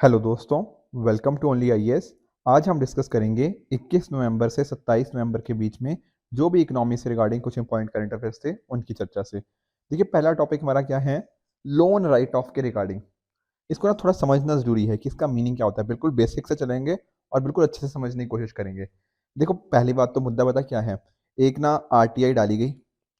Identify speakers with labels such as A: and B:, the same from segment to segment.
A: Hello दोस्तों, welcome to only IAS. आज हम डिस्कस करेंगे 21 नवंबर से 27 नवंबर के बीच में जो भी इकोनॉमी से रिगार्डिंग कुछ इंपॉर्टेंट करंट अफेयर्स थे उनकी चर्चा से। देखिए, पहला टॉपिक हमारा क्या है? लोन राइट ऑफ के रिगार्डिंग। इसको ना थोड़ा समझना जरूरी है कि इसका मीनिंग क्या होता है। बिल्कुल बेसिक से चलेंगे और बिल्कुल अच्छे से समझने की कोशिश करेंगे। देखो, पहली बात तो मुद्दा बता क्या है। एक ना आरटीआई डाली गई,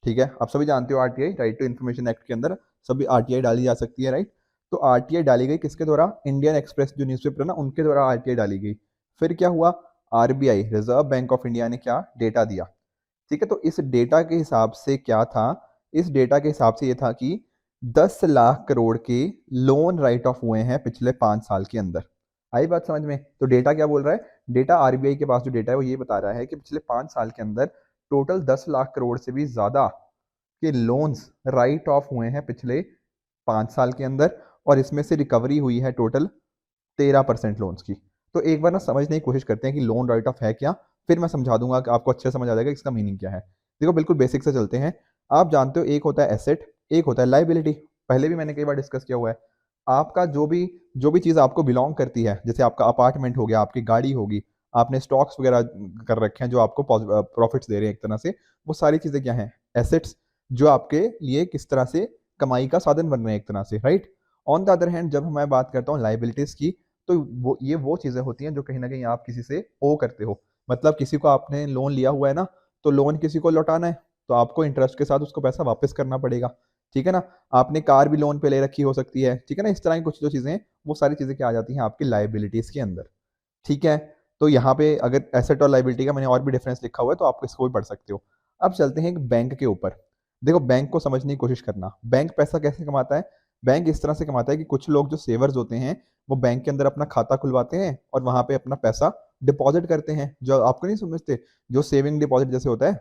A: ठीक है। आप सभी जानते हो RTI, right to information act के अंदर सभी आरटीआई डाली जा सकती है, राइट। तो आरटीआई डाली गई किसके द्वारा? इंडियन एक्सप्रेस जो न्यूज़पेपर है ना, उनके द्वारा आरटीआई डाली गई। फिर क्या हुआ? RBI, reserve bank of India ने क्या डेटा दिया, ठीक है। तो इस डेटा के हिसाब से क्या था? इस डेटा के हिसाब से ये था कि 10 लाख करोड़ के लोन राइट ऑफ हुए हैं पिछले 5 साल के अंदर। आई बात समझ में? तो डेटा क्या बोल रहा है? डेटा आरबीआई के पास जो डेटा है वो ये बता रहा है कि पिछले 5 साल के अंदर टोटल 10 लाख करोड़ से भी ज्यादा के लोन्स राइट ऑफ हुए हैं पिछले 5 साल के अंदर, और इसमें से रिकवरी हुई है टोटल 13% लोन्स की। तो एक बार ना समझने की कोशिश करते हैं कि लोन राइट ऑफ है क्या, फिर मैं समझा दूंगा कि आपको अच्छे से समझ आ जाएगा इसका मीनिंग क्या है। देखो, बिल्कुल बेसिक से चलते हैं। आप जानते हो एक होता है एसेट, एक होता है लाइबिलिटी। पहले भी मैंने कई बार डिस्कस किया हुआ है। आपका जो भी चीज़ आपको बिलोंग करती है, जैसे आपका अपार्टमेंट हो गया, आपकी गाड़ी होगी, आपने स्टॉक्स वगैरह कर रखे हैं जो आपको प्रॉफिट्स दे रहे हैं एक तरह से, वो सारी चीज़ें क्या हैं? एसेट्स, जो आपके लिए किस तरह से कमाई का साधन बन रहे हैं एक तरह से, right. On the other hand जब मैं बात करता हूँ लाइबिलिटीज की, तो वो चीजें होती हैं जो कहीं ना कहीं आप किसी से ओ करते हो। मतलब किसी को आपने लोन लिया हुआ है ना, तो लोन किसी को लौटाना है, तो आपको इंटरेस्ट के साथ उसको पैसा वापस करना पड़ेगा, ठीक है ना। आपने कार भी लोन पे ले रखी हो सकती है, ठीक है ना। इस तरह की कुछ जो चीजें हैं, वो सारी चीजें क्या आ जाती हैं आपकी लाइबिलिटीज के अंदर, ठीक है। तो यहाँ पे अगर एसेट और लाइबिलिटी का मैंने और भी डिफरेंस लिखा हुआ है, तो आप इसको भी पढ़ सकते हो। अब चलते हैं एक बैंक के ऊपर। देखो, बैंक को समझने की कोशिश करना। बैंक पैसा कैसे कमाता है? बैंक इस तरह से कमाता है कि कुछ लोग जो सेवर्स होते हैं, वो बैंक के अंदर अपना खाता खुलवाते हैं और वहां पे अपना पैसा डिपॉजिट करते हैं। जो आपको नहीं समझते, जो सेविंग डिपॉजिट जैसे होता है,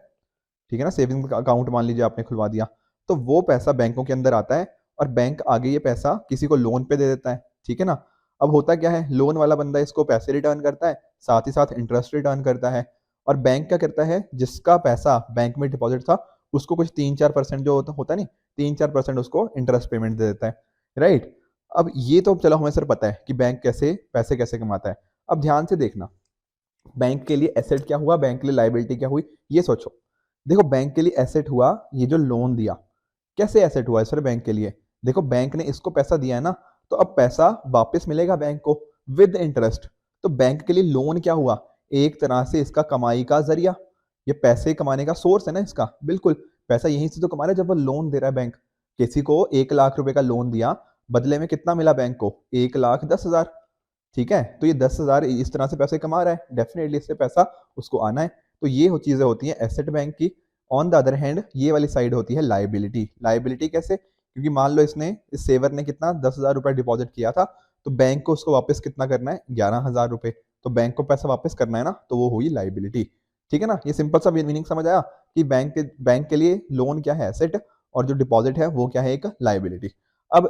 A: ठीक है ना। सेविंग अकाउंट मान लीजिए आपने खुलवा दिया, तो वो पैसा बैंकों के अंदर आता है और बैंक आगे ये पैसा किसी को लोन पे दे देता है, ठीक है ना। अब होता क्या है, लोन वाला बंदा इसको पैसे रिटर्न करता है, साथ ही साथ इंटरेस्ट रिटर्न करता है। और बैंक क्या करता है, जिसका पैसा बैंक में डिपॉजिट था, उसको कुछ 3-4% जो होता नहीं, 3-4% उसको इंटरेस्ट पेमेंट दे देता है, राइट। अब ये तो चलो हमें सर पता है कि बैंक कैसे पैसे कैसे कमाता है। अब ध्यान से देखना, बैंक के लिए एसेट क्या हुआ, बैंक के लिए लाइबिलिटी क्या हुई, ये सोचो। देखो, बैंक के लिए एसेट हुआ ये जो लोन दिया। कैसे एसेट हुआ सर बैंक के लिए? देखो, बैंक ने इसको पैसा दिया है ना, तो अब पैसा वापस मिलेगा बैंक को विद इंटरेस्ट। तो बैंक के लिए लोन क्या हुआ? एक तरह से इसका कमाई का जरिया, ये पैसे कमाने का सोर्स है ना इसका। बिल्कुल, पैसा यहीं से तो कमा रहा है जब वो लोन दे रहा है बैंक। किसी को 1 लाख रुपए का लोन दिया, बदले में कितना मिला बैंक को? 1,10,000, ठीक है। तो ये 10,000 इस तरह से पैसे कमा रहा है, डेफिनेटली इससे पैसा उसको आना है। तो ये चीजें होती हैं एसेट बैंक की। ऑन द अदर हैंड ये वाली साइड होती है लाइबिलिटी। लाइबिलिटी कैसे? क्योंकि मान लो इसने, इस सेवर ने कितना 10,000 रुपए डिपॉजिट किया था, तो बैंक को उसको वापस कितना करना है? 11,000 रुपए। तो बैंक को पैसा वापस करना है ना, तो वो हुई लाइबिलिटी, ठीक है ना। ये सिंपल सा मीनिंग समझ आया कि बैंक के लिए लोन क्या है? एसेट, और जो डिपॉजिट है वो क्या है? एक लाइबिलिटी। अब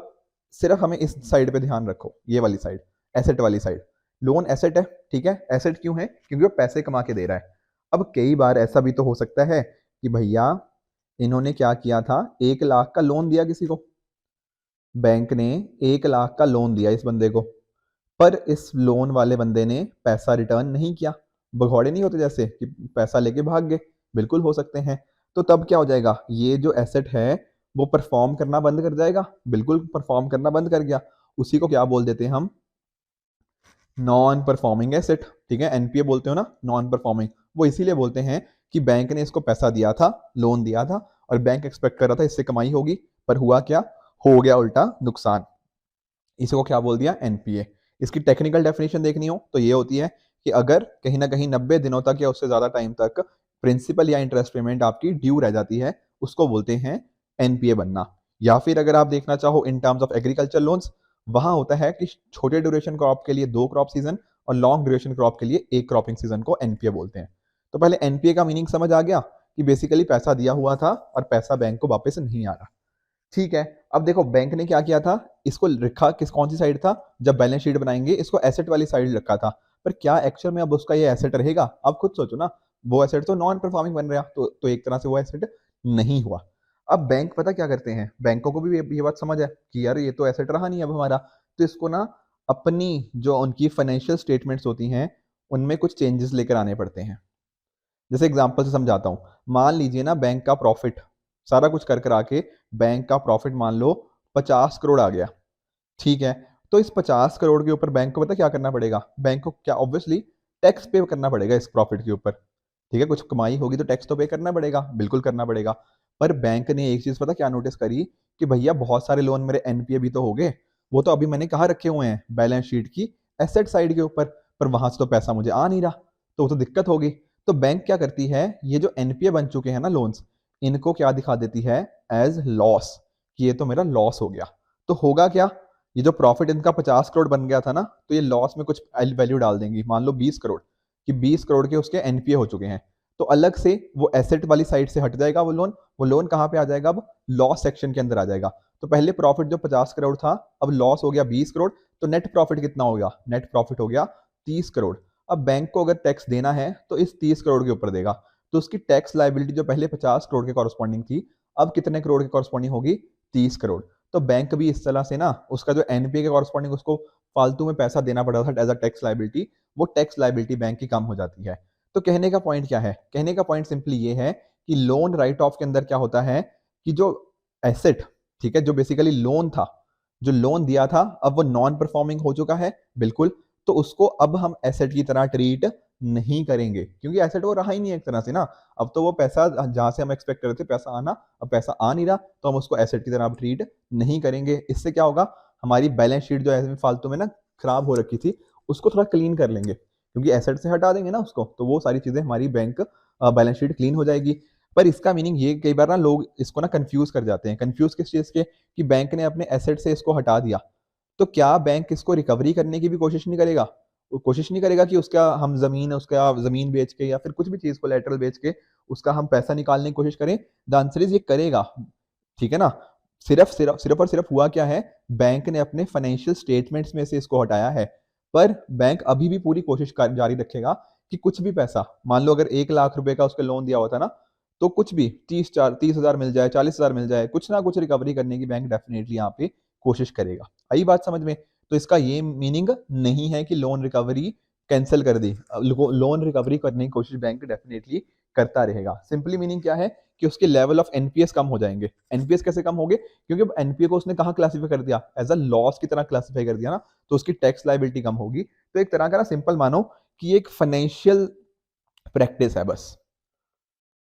A: सिर्फ हमें इस साइड पे ध्यान रखो, ये वाली साइड, एसेट वाली साइड। लोन एसेट है, ठीक है। एसेट क्यों है? क्योंकि वो पैसे कमा के दे रहा है। अब कई बार ऐसा भी तो हो सकता है कि भैया इन्होंने क्या किया था, 1 लाख का लोन दिया किसी को, बैंक ने 1 लाख का लोन दिया इस बंदे को, पर इस लोन वाले बंदे ने पैसा रिटर्न नहीं किया। भगौड़े नहीं होते जैसे कि पैसा लेके भाग गए, बिल्कुल हो सकते हैं। तो तब क्या हो जाएगा, ये जो एसेट है वो परफॉर्म करना बंद कर जाएगा, बिल्कुल परफॉर्म करना बंद कर गया। उसी को क्या बोल देते हैं हम? नॉन परफॉर्मिंग एसेट, ठीक है। एनपीए बोलते हो ना, नॉन परफॉर्मिंग। वो इसीलिए बोलते हैं कि बैंक ने इसको पैसा दिया था, लोन दिया था, और बैंक एक्सपेक्ट कर रहा था इससे कमाई होगी, पर हुआ क्या? हो गया उल्टा नुकसान। इसको क्या बोल दिया? एनपीए। इसकी टेक्निकल डेफिनेशन देखनी हो तो ये होती है कि अगर कहीं ना कहीं 90 दिनों तक या उससे ज्यादा टाइम तक प्रिंसिपल या इंटरेस्ट पेमेंट आपकी ड्यू रह जाती है, उसको बोलते हैं एनपीए बनना। या फिर अगर आप देखना चाहो in terms of agriculture loans, वहां होता है कि छोटे ड्यूरेशन क्रॉप के लिए 2 क्रॉप सीजन और लॉन्ग ड्यूरेशन क्रॉप के लिए 1 क्रॉपिंग सीजन को एनपीए बोलते हैं। तो पहले एनपीए का मीनिंग समझ आ गया कि बेसिकली पैसा दिया हुआ था और पैसा बैंक को वापस नहीं आ रहा, ठीक है। अब देखो, बैंक ने क्या किया था, इसको रखा किस कौन सी साइड था? जब बैलेंस शीट बनाएंगे इसको एसेट वाली साइड रखा था। पर क्या एक्चुअल में अब उसका ये एसेट रहेगा? अब खुद सोचो ना, वो एसेट तो नॉन परफॉर्मिंग बन रहा, तो एक तरह से वो एसेट नहीं हुआ। अब बैंक पता क्या करते हैं, बैंकों को भी ये बात समझ है कि यार ये तो एसेट रहा नहीं अब हमारा, तो इसको ना अपनी जो उनकी फाइनेंशियल स्टेटमेंट्स होती हैं उनमें कुछ चेंजेस लेकर आने पड़ते हैं। जैसे एग्जांपल से समझाता हूँ। मान लीजिए ना बैंक का प्रॉफिट सारा कुछ कर कर आके बैंक का प्रॉफिट मान लो 50 करोड़ आ गया। ठीक है। तो इस 50 करोड़ के ऊपर बैंक को पता क्या करना पड़ेगा? बैंक को क्या ऑब्वियसली टैक्स पे करना पड़ेगा इस प्रॉफिट के ऊपर। ठीक है, कुछ कमाई होगी तो टैक्स तो पे करना पड़ेगा, बिल्कुल करना पड़ेगा। पर बैंक ने एक चीज पता क्या नोटिस करी कि भैया बहुत सारे लोन मेरे एनपीए भी तो हो गए, वो तो अभी मैंने कहाँ रखे हुए हैं बैलेंस शीट की एसेट साइड के ऊपर, पर वहां से तो पैसा मुझे आ नहीं रहा, तो वो तो दिक्कत होगी। तो बैंक क्या करती है, ये जो एनपीए बन चुके हैं ना लोन्स, इनको क्या दिखा देती है? एज लॉस, कि ये तो मेरा लॉस हो गया। तो होगा क्या, ये जो प्रॉफिट इनका 50 करोड़ बन गया था ना, तो ये लॉस में कुछ वैल्यू डाल देंगी, मान लो 20 करोड़, कि 20 करोड़ के उसके एनपीए हो चुके हैं। तो अलग से वो एसेट वाली साइड से हट जाएगा वो लोन कहाँ पे आ जाएगा? अब लॉस सेक्शन के अंदर आ जाएगा। तो पहले प्रॉफिट जो 50 करोड़ था, अब लॉस हो गया 20 करोड़, तो नेट प्रॉफिट कितना हो गया? नेट प्रॉफिट हो गया 30 करोड़। अब बैंक को अगर टैक्स देना है तो इस 30 करोड़ के ऊपर देगा, तो उसकी टैक्स लाइबिलिटी जो पहले 50 करोड़ के कॉरस्पॉन्डिंग थी, अब कितने करोड़ के कॉरस्पॉन्डिंग होगी? 30 करोड़। तो बैंक भी इस तरह से ना उसका जो एनपीए के कॉरस्पॉन्डिंग उसको फालतू में पैसा देना पड़ा था एज अ टैक्स लाइबिलिटी, वो टैक्स लाइबिलिटी बैंक की कम हो जाती है। तो कहने का पॉइंट क्या है? कहने का पॉइंट सिंपली ये है कि लोन राइट ऑफ के अंदर क्या होता है कि जो एसेट, ठीक है, जो बेसिकली लोन था, जो लोन दिया था, अब वो नॉन परफॉर्मिंग हो चुका है, बिल्कुल। तो उसको अब हम एसेट की तरह ट्रीट नहीं करेंगे, क्योंकि एसेट वो रहा ही नहीं एक तरह से ना। अब तो वो पैसा जहां से हम एक्सपेक्ट कर रहे थे पैसा आना, अब पैसा आ नहीं रहा, तो हम उसको एसेट की तरह अब ट्रीट नहीं करेंगे। इससे क्या होगा, हमारी बैलेंस शीट जो ऐसे फालतू में ना खराब हो रखी थी, उसको थोड़ा क्लीन कर लेंगे, क्योंकि एसेट से हटा देंगे ना उसको, तो वो सारी चीजें हमारी बैंक बैलेंस शीट क्लीन हो जाएगी। पर इसका मीनिंग ये, कई बार ना लोग इसको ना कंफ्यूज कर जाते हैं। कंफ्यूज किस चीज के? कि बैंक ने अपने एसेट से इसको हटा दिया, तो क्या बैंक इसको रिकवरी करने की भी कोशिश नहीं करेगा? वो कोशिश नहीं करेगा कि उसका हम जमीन, उसका जमीन बेच के या फिर कुछ भी चीज कोलैटरल बेच के उसका हम पैसा निकालने की कोशिश करें? द आंसर इज ये करेगा। ठीक है ना। सिर्फ सिर्फ सिर्फ और सिर्फ हुआ क्या है, बैंक ने अपने फाइनेंशियल स्टेटमेंट्स में से इसको हटाया है। पर बैंक अभी भी पूरी कोशिश जारी रखेगा कि कुछ भी पैसा, मान लो अगर 1 लाख रुपए का उसके लोन दिया हुआ था ना, तो कुछ भी 30,000 मिल जाए, 40,000 मिल जाए, कुछ ना कुछ रिकवरी करने की बैंक डेफिनेटली यहाँ पे कोशिश करेगा। आई बात समझ में? तो इसका ये मीनिंग नहीं है कि लोन रिकवरी कैंसिल कर दी। लोन रिकवरी करने की कोशिश बैंक डेफिनेटली करता रहेगा। सिंपली मीनिंग क्या है कि उसके लेवल ऑफ एनपीएस कम हो जाएंगे। एनपीएस कैसे कम होंगे? क्योंकि अब एनपीए को उसने कहाँ क्लासीफाई कर दिया? एज अ लॉस की तरह क्लासीफाई कर दिया ना, तो उसकी टैक्स लाइबिलिटी कम होगी। तो एक तरह का ना सिंपल मानो कि एक फाइनेंशियल प्रैक्टिस है बस।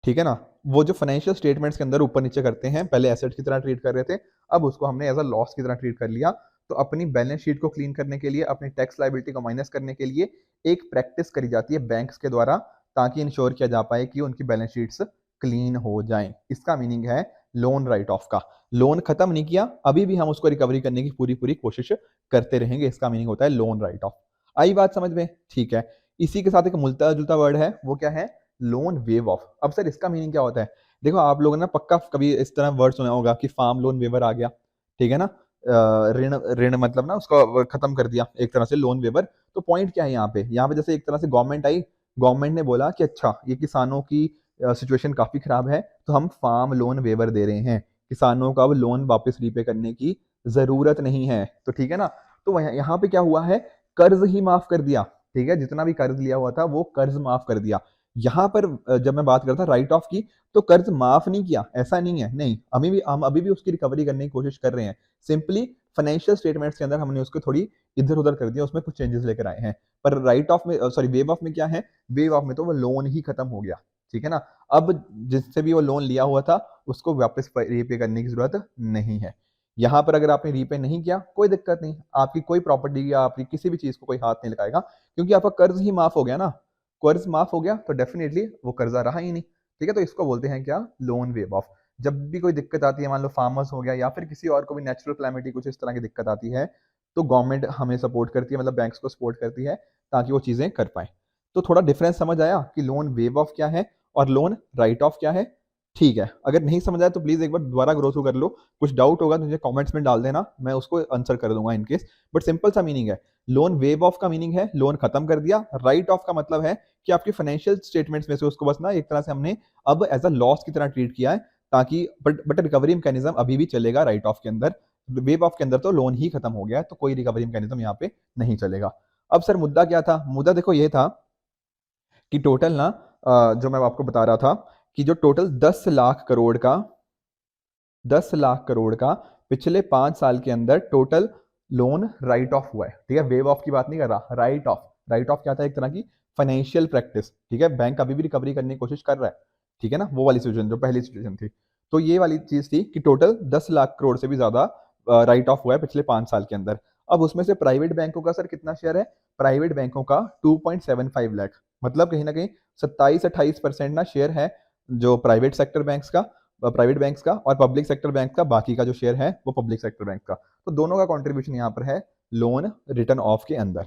A: ठीक है ना। वो जो फाइनेंशियल स्टेटमेंट्स के अंदर ऊपर नीचे करते हैं, पहले एसेट की तरह ट्रीट कर रहे थे, अब उसको हमने एज अ लॉस की तरह ट्रीट कर लिया। तो अपनी बैलेंस शीट को क्लीन करने के लिए, अपनी टैक्स लाइबिलिटी को माइनस करने के लिए एक प्रैक्टिस करी जाती है बैंक्स के द्वारा, ताकि इंश्योर किया जा पाए कि उनकी बैलेंस शीट्स क्लीन हो जाएं। इसका मीनिंग है लोन राइट ऑफ का। लोन खत्म नहीं किया, अभी भी हम उसको रिकवरी करने की पूरी पूरी कोशिश करते रहेंगे। इसका मीनिंग होता है लोन राइट ऑफ। आई बात समझ में? ठीक है। इसी के साथ एक मिलता जुलता वर्ड है, वो क्या है? Loan wave of. अब सर इसका मीनिंग क्या होता है? देखो आप लोगों ने पक्का कभी इस तरह वर्ड सुना होगा कि फार्म लोन वेवर आ गया। ठीक है ना। ऋण ऋण मतलब ना उसको खत्म कर दिया एक तरह से, लोन वेवर। तो पॉइंट क्या है यहाँ पे? यहाँ पे जैसे एक तरह से गवर्नमेंट आई, गवर्नमेंट ने बोला कि अच्छा ये किसानों की सिचुएशन काफी खराब है, तो हम फार्म लोन वेवर दे रहे हैं, किसानों को अब लोन वापस रीपे करने की जरूरत नहीं है। तो ठीक है ना। तो यहाँ पे क्या हुआ है, कर्ज ही माफ कर दिया। ठीक है, जितना भी कर्ज लिया हुआ था वो कर्ज माफ कर दिया। यहाँ पर जब मैं बात करता राइट ऑफ की, तो कर्ज माफ नहीं किया ऐसा नहीं है, नहीं, हम अभी भी उसकी रिकवरी करने की कोशिश कर रहे हैं। सिंपली फाइनेंशियल स्टेटमेंट्स के अंदर हमने उसको थोड़ी इधर उधर कर दिया, उसमें कुछ चेंजेस लेकर आए हैं। पर राइट ऑफ में, सॉरी वेव ऑफ में क्या है? वेव ऑफ में तो वो लोन ही खत्म हो गया। ठीक है ना। अब जिससे भी वो लोन लिया हुआ था उसको वापस रीपे करने की जरूरत नहीं है। यहाँ पर अगर आपने रीपे नहीं किया, कोई दिक्कत नहीं, आपकी कोई प्रॉपर्टी या आपकी किसी भी चीज को कोई हाथ नहीं लगाएगा, क्योंकि आपका कर्ज ही माफ हो गया ना। कर्ज माफ हो गया तो डेफिनेटली वो कर्जा रहा ही नहीं। ठीक है। तो इसको बोलते हैं क्या? Loan wave of. जब भी कोई दिक्कत आती है, मान लो फार्मर्स हो गया या फिर किसी और को भी नेचुरल क्लैमिटी कुछ इस तरह की दिक्कत आती है, तो गवर्नमेंट हमें सपोर्ट करती है, मतलब बैंक्स को सपोर्ट करती है, ताकि वो चीजें कर पाए। तो थोड़ा डिफरेंस समझ आया कि लोन वेव ऑफ क्या है और लोन राइट ऑफ क्या है? ठीक है। अगर नहीं समझ आया तो प्लीज एक बार दोबारा ग्रो थ्रू कर लो। कुछ डाउट होगा तो मुझे कमेंट्स में डाल देना, मैं उसको आंसर कर दूंगा इन केस। बट सिंपल सा मीनिंग है, लोन वेव ऑफ का मीनिंग है लोन खत्म कर दिया। राइट ऑफ का मतलब है कि आपकी फाइनेंशियल स्टेटमेंट्स में से उसको बस ना एक तरह से हमने अब एज अ लॉस की तरह ट्रीट किया है, ताकि बट रिकवरी मैकेनिज्म अभी भी चलेगा राइट ऑफ के अंदर। वेव ऑफ के अंदर तो लोन ही खत्म हो गया है, तो कोई रिकवरी मैकेनिज्म यहाँ पे नहीं चलेगा। अब सर मुद्दा क्या था? मुद्दा देखो ये था कि टोटल ना जो मैं आपको बता रहा था कि जो टोटल 10 लाख करोड़ का पिछले 5 साल के अंदर टोटल लोन राइट ऑफ हुआ है। ठीक है, वेव ऑफ की बात नहीं कर रहा, राइट ऑफ। राइट ऑफ क्या था? एक तरह की फाइनेंशियल प्रैक्टिस। ठीक है, बैंक अभी भी रिकवरी करने की कोशिश कर रहा है। ठीक है ना, वो वाली सिचुएशन जो पहली सिचुएशन थी। तो ये वाली चीज थी कि टोटल 10 लाख करोड़ से भी ज्यादा राइट ऑफ हुआ है पिछले 5 साल के अंदर। अब उसमें से प्राइवेट बैंकों का सर कितना शेयर है? प्राइवेट बैंकों का 2.75 लाख, मतलब कहीं ना कहीं 27-28% ना शेयर है जो प्राइवेट सेक्टर बैंक्स का, प्राइवेट बैंक्स का, और पब्लिक सेक्टर बैंक का बाकी का जो शेयर है वो पब्लिक सेक्टर बैंक का। तो दोनों का कंट्रीब्यूशन यहाँ पर है लोन रिटर्न ऑफ के अंदर,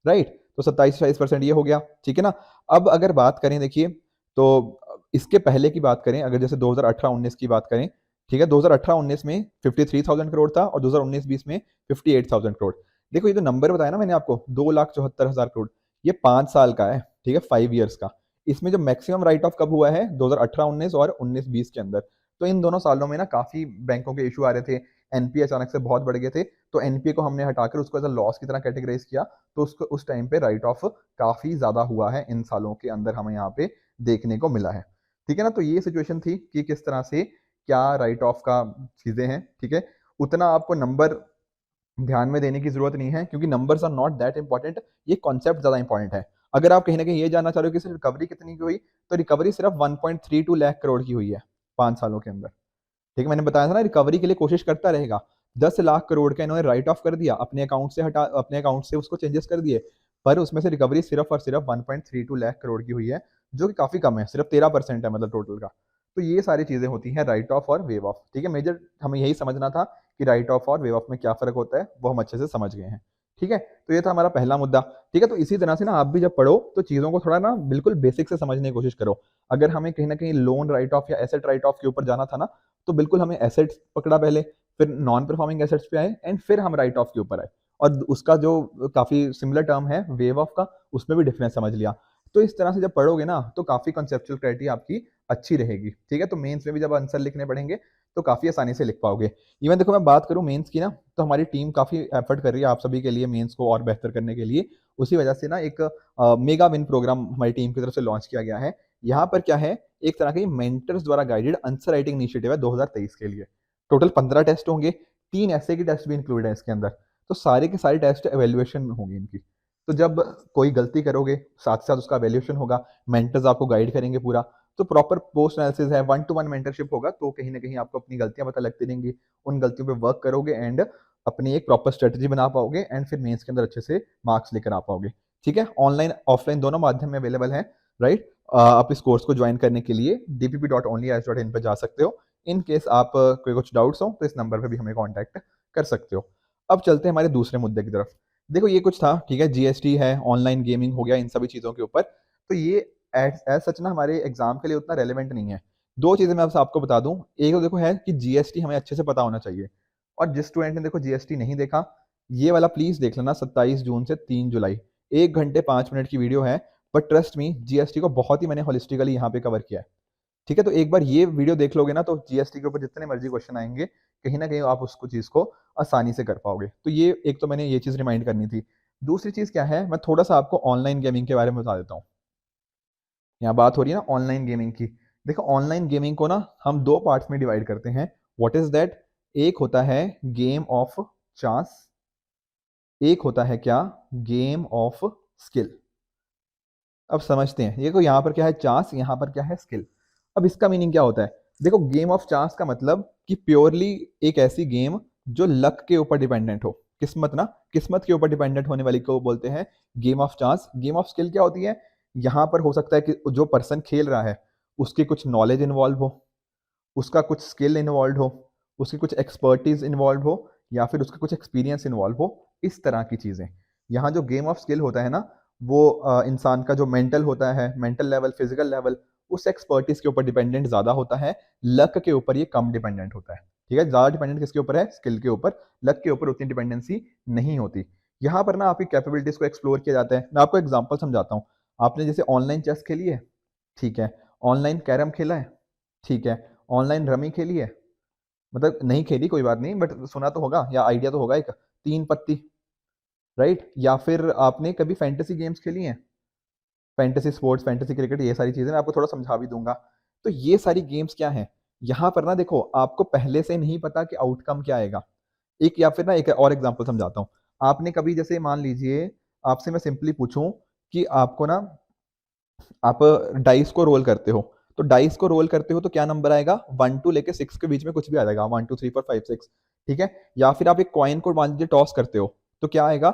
A: राइट। तो 27-28% ये हो गया। ठीक है ना। अब अगर बात करें, देखिए, तो इसके पहले की बात करें, अगर जैसे 2018-19 की बात करें, ठीक है, 2018-19 में 53,000 करोड़ था और 2019-20 में 58,000 करोड़। देखो ये जो नंबर बताया ना मैंने आपको, 2,74,000 करोड़, ये 5 साल का है। ठीक है, 5 ईयर्स का। इसमें जो मैक्सिमम राइट ऑफ कब हुआ है? 2018-19 और 19-20 के अंदर। तो इन दोनों सालों में ना काफी बैंकों के इशू आ रहे थे, एनपीए अचानक से बहुत बढ़ गए थे, तो एनपीए को हमने हटाकर उसको एज अ लॉस की तरह कैटेगराइज किया। तो उसको उस टाइम पे राइट ऑफ काफी ज्यादा हुआ है, इन सालों के अंदर हमें यहाँ पे देखने को मिला है। ठीक है ना। तो ये सिचुएशन थी कि किस तरह से क्या राइट ऑफ का चीजें हैं। ठीक है, उतना आपको नंबर ध्यान में देने की जरूरत नहीं है, क्योंकि numbers are not that important, ये कॉन्सेप्ट ज्यादा इंपॉर्टेंट है। अगर आप कहीं ना कहीं ये जानना चाह रहे हो कि सिर्फ रिकवरी कितनी की हुई, तो रिकवरी सिर्फ 1.32 लाख करोड़ की हुई है 5 सालों के अंदर। ठीक है, मैंने बताया था ना, रिकवरी के लिए कोशिश करता रहेगा। 10 लाख करोड़ का इन्होंने राइट ऑफ कर दिया, अपने अकाउंट से हटा, अपने अकाउंट से उसको चेंजेस कर दिए, पर उसमें से रिकवरी सिर्फ और सिर्फ 1.32 लाख करोड़ की हुई है, जो कि काफी कम है, सिर्फ 13% है मतलब टोटल का। तो ये सारी चीजें होती हैं राइट ऑफ और वेव ऑफ। ठीक है, मेजर हमें यही समझना था कि राइट ऑफ और वेव ऑफ में क्या फर्क होता है, वो हम अच्छे से समझ गए हैं। ठीक है, तो ये था हमारा पहला मुद्दा। ठीक है, तो इसी तरह से ना आप भी जब पढ़ो तो चीजों को थोड़ा ना बिल्कुल बेसिक से समझने की कोशिश करो। अगर हमें कहीं ना कहीं लोन राइट ऑफ या एसेट राइट ऑफ के ऊपर जाना था ना, तो बिल्कुल हमें एसेट्स पकड़ा पहले, फिर नॉन परफॉर्मिंग एसेट्स पे आए, एंड फिर हम राइट ऑफ के ऊपर आए। और उसका जो काफी सिमिलर टर्म है वेव ऑफ का, उसमें भी डिफरेंस समझ लिया। तो इस तरह से जब पढ़ोगे ना, तो काफी कंसेप्चुअल क्लैरिटी आपकी अच्छी रहेगी। ठीक है, तो मेंस में भी जब आंसर लिखने पड़ेंगे तो काफी आसानी से लिख पाओगे। इवन देखो, मैं बात करूं मेंस की ना, तो हमारी टीम काफी एफर्ट कर रही है आप सभी के लिए मेंस को और बेहतर करने के लिए। उसी वजह से ना एक मेगा विन प्रोग्राम हमारी टीम की तरफ से लॉन्च किया गया है। यहाँ पर क्या है, एक तरह की मेंटर्स द्वारा गाइडेड आंसर राइटिंग इनिशिएटिव है 2023 के लिए। टोटल 15 टेस्ट होंगे, 3 ऐसे की टेस्ट भी इंक्लूड है इसके अंदर। तो सारे के सारे टेस्ट एवेल्युएशन होंगे इनकी। तो जब कोई गलती करोगे, साथ साथ उसका एवेल्युएशन होगा, मेंटर्स आपको गाइड करेंगे पूरा। तो प्रॉपर पोस्ट एनालिसिस है, 1-to-1 मेंटरशिप होगा, तो कहीं ना कहीं आपको अपनी गलतियां पता लगती रहेंगी, उन गलतियों पे वर्क करोगे एंड अपनी एक प्रॉपर स्ट्रेटजी बना पाओगे, एंड फिर मेंस के अंदर अच्छे से मार्क्स लेकर आ पाओगे। ठीक है, ऑनलाइन ऑफलाइन दोनों माध्यम में अवेलेबल है, राइट। आप इस कोर्स को ज्वाइन करने के लिए dpp.onlyas.in पर जा सकते हो। इन केस आप कोई कुछ डाउट्स हो तो इस नंबर पे भी हमें कांटेक्ट कर सकते हो। अब चलते हैं हमारे दूसरे मुद्दे की तरफ। देखो ये कुछ था, ठीक है, जीएसटी है, ऑनलाइन गेमिंग हो गया, इन सभी चीज़ों के ऊपर। तो ये एज सच ना हमारे एग्जाम के लिए उतना रेलेवेंट नहीं है। दो चीज़ें मैं आपको बता दूं। एक तो देखो है कि जीएसटी हमें अच्छे से पता होना चाहिए, और जिस स्टूडेंट ने देखो जीएसटी नहीं देखा, ये वाला प्लीज देख लेना, 27 जून से 3 जुलाई, 1 घंटे 5 मिनट की वीडियो है। बट ट्रस्ट मी, जीएसटी को बहुत ही मैंने होलिस्टिकली यहाँ पे कवर किया है। ठीक है, तो एक बार ये वीडियो देख लोगे ना, तो जीएसटी के ऊपर जितने मर्जी क्वेश्चन आएंगे, कहीं ना कहीं आप उसको चीज को आसानी से कर पाओगे। तो ये एक तो मैंने ये चीज रिमाइंड करनी थी। दूसरी चीज क्या है, मैं थोड़ा सा आपको ऑनलाइन गेमिंग के बारे में बता देता हूँ। यहाँ बात हो रही है ना ऑनलाइन गेमिंग की। देखो ऑनलाइन गेमिंग को ना हम दो पार्ट्स में डिवाइड करते हैं। What is that? एक होता है गेम ऑफ चांस, एक होता है क्या, गेम ऑफ स्किल। अब समझते हैं, ये को यहाँ पर क्या है चांस, यहाँ पर क्या है स्किल। अब इसका मीनिंग क्या होता है? देखो गेम ऑफ चांस का मतलब कि प्योरली एक ऐसी गेम जो लक के ऊपर डिपेंडेंट हो, किस्मत ना, किस्मत के ऊपर डिपेंडेंट होने वाली को बोलते हैं game of chance. Game of skill क्या होती है? यहाँ पर हो सकता है कि जो पर्सन खेल रहा है उसकी कुछ नॉलेज इन्वॉल्व हो, उसका कुछ स्किल इन्वॉल्व हो, उसकी कुछ एक्सपर्टीज इन्वॉल्व हो, या फिर उसका कुछ एक्सपीरियंस इन्वॉल्व हो, इस तरह की चीजें। यहाँ जो गेम ऑफ स्किल होता है ना, वो इंसान का जो मेंटल होता है, मेंटल लेवल, फिजिकल लेवल, उस एक्सपर्टीज के ऊपर डिपेंडेंट ज्यादा होता है, लक के ऊपर ये कम डिपेंडेंट होता है। ठीक है, ज्यादा डिपेंडेंट किसके ऊपर है? स्किल के ऊपर। लक के ऊपर उतनी डिपेंडेंसी नहीं होती। यहाँ पर ना आपकी कैपेबिलिटीज को एक्सप्लोर किया जाता है। मैं आपको एग्जांपल समझाता हूँ। आपने जैसे ऑनलाइन चेस खेली है, ठीक है, ऑनलाइन कैरम खेला है, ठीक है, ऑनलाइन रमी खेली है, मतलब नहीं खेली कोई बात नहीं, बट सुना तो होगा या आइडिया तो होगा एक, 3 पत्ती, राइट? या फिर आपने कभी फैंटेसी गेम्स खेली हैं? फैंटेसी स्पोर्ट्स, फैंटेसी क्रिकेट, ये सारी चीज़ें मैं आपको थोड़ा समझा भी दूँगा। तो ये सारी गेम्स क्या हैं? यहाँ पर ना देखो, आपको पहले से नहीं पता कि आउटकम क्या आएगा। एक या फिर ना एक और एग्ज़ाम्पल समझाता हूँ। आपने कभी जैसे मान लीजिए आपसे मैं सिंपली पूछूँ कि आपको ना आप डाइस को रोल करते हो, तो डाइस को रोल करते हो तो क्या नंबर आएगा? 1 टू लेके 6 के बीच में कुछ भी आ जाएगा, 1 2 3 4 5 6, ठीक है? या फिर आप एक कॉइन को मान लीजिए टॉस करते हो, तो क्या आएगा?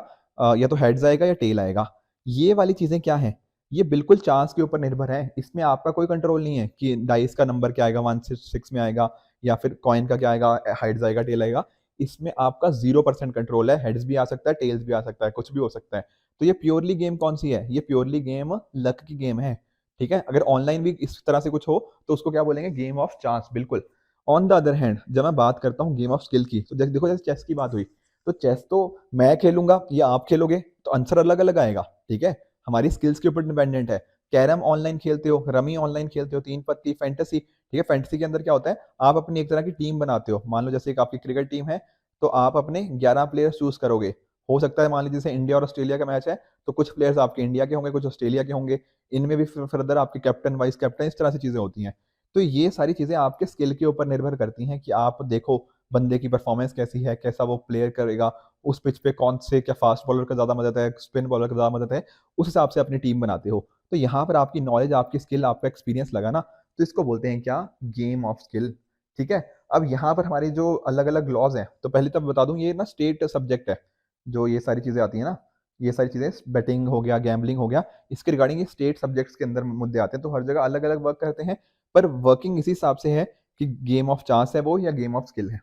A: या तो हेड्स आएगा या टेल आएगा। ये वाली चीज़ें क्या हैं? ये बिल्कुल चांस के ऊपर निर्भर है। इसमें आपका कोई कंट्रोल नहीं है कि डाइस का नंबर क्या आएगा, 1 से 6 में आएगा या फिर कॉइन का क्या आएगा, हेड्स आएगा, टेल आएगा। इसमें आपका 0% कंट्रोल है, हेड्स भी आ सकता है, टेल्स भी आ सकता है, कुछ भी हो सकता है। तो ये प्योरली गेम कौन-सी है? ये प्योरली गेम लक की गेम है। ठीक है? अगर ऑनलाइन भी इस तरह से कुछ हो, तो उसको क्या बोलेंगे? गेम ऑफ चांस, बिल्कुल। ऑन द अदर हैंड जब मैं बात करता हूँ गेम ऑफ स्किल की, तो देखो जैसे चेस की बात हुई, तो चेस तो मैं खेलूँगा या आप खेलोगे, तो आंसर अलग-अलग आएगा, ठीक है? हमारी स्किल्स के ऊपर डिपेंडेंट है। कैरम ऑनलाइन खेलते हो, रमी ऑनलाइन खेलते हो, 3 पत्ती, फैंटेसी, ठीक है? फैंटेसी के अंदर क्या होता है, आप अपनी एक तरह की टीम बनाते हो। मान लो जैसे एक आपकी क्रिकेट टीम है, तो आप अपने 11 प्लेयर्स चूज़ करोगे। हो सकता है मान लीजिए जैसे इंडिया और ऑस्ट्रेलिया का मैच है, तो कुछ प्लेयर्स आपके इंडिया के होंगे, कुछ ऑस्ट्रेलिया के होंगे। इनमें भी फर्दर आपके कैप्टन, वाइस कैप्टन, इस तरह से चीज़ें होती हैं। तो ये सारी चीज़ें आपके स्किल के ऊपर निर्भर करती हैं कि आप देखो बंदे की परफॉर्मेंस कैसी है, कैसा वो प्लेयर करेगा, उस पिच पे कौन से, क्या फास्ट बॉलर का ज़्यादा मदद है, स्पिन बॉलर का ज़्यादा मदद है, उस हिसाब से अपनी टीम बनाते हो। तो यहाँ पर आपकी नॉलेज, आपकी स्किल, आपका एक्सपीरियंस लगा ना, तो इसको बोलते हैं क्या? गेम ऑफ स्किल, ठीक है? अब यहाँ पर हमारी जो अलग-अलग लॉज़ हैं, तो पहले तो मैं बता दूँ ये ना स्टेट सब्जेक्ट है, जो ये सारी चीज़ें आती हैं ना, ये सारी चीज़ें बेटिंग हो गया, गैम्बलिंग हो गया, इसके रिगार्डिंग ये स्टेट सब्जेक्ट्स के अंदर मुद्दे आते हैं, तो हर जगह अलग-अलग वर्क करते हैं, पर वर्किंग इसी हिसाब से है कि गेम ऑफ चांस है वो या गेम ऑफ स्किल है,